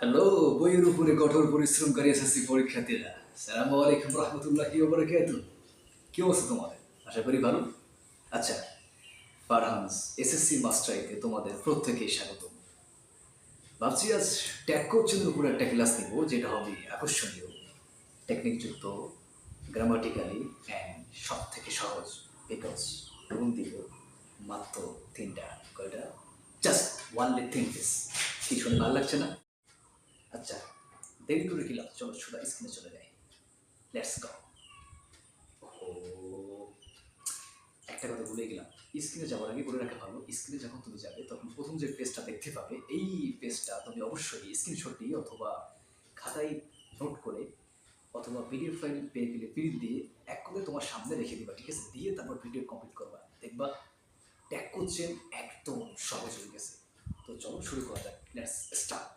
Hello, বইয়ের উপরে কঠোর পরিশ্রমকারী এসএসসি পরীক্ষার্থীরা, সালামু আলাইকুম রহমতুল্লাহি ওয়া বারাকাতুহু। কি অবস্থা তোমাদের? আশা করি ভালো। আচ্ছা, ফারহানস এসএসসি মাস্টারিতে তোমাদের প্রত্যেকেই স্বাগতম। ভাবছি আজ ট্যাগ কোচিংয়ের উপর একটা ক্লাস নিব, যেটা হবে আকর্ষণীয়, টেকনিকযুক্ত, গ্রামাটিক্যালি অ্যান্ড সব থেকে সহজ। বিকজ রুম দিব মাত্র তিনটা। কয়টা? Just only thing this. কি শুনে ভালো লাগছে না? আচ্ছা, দেরি করে গেলাম, চলো সোজা স্ক্রিনে চলে যাই। Let's go. ও, একটা কথা ভুলে গেলাম, স্ক্রিনে যাওয়ার আগে বলে রাখা ভালো, স্ক্রিনে যখন তুমি যাবে তখন প্রথম যে পেজটা দেখতে পাবে, এই পেজটা তুমি অবশ্যই স্ক্রিনশট দিয়ে অথবা খাতায় নোট করে অথবা পিডিএফ ফাইল পেয়ে গেলে প্রিন্ট দিয়ে এক করে তোমার সামনে রেখে দিবা, ঠিক আছে? দিয়ে তারপর ভিডিও কমপ্লিট করবা, দেখবা ট্যাগ করছেন একদম সহজ হয়ে গেছে। তো চলো শুরু করা যাক, লেটস স্টার্ট।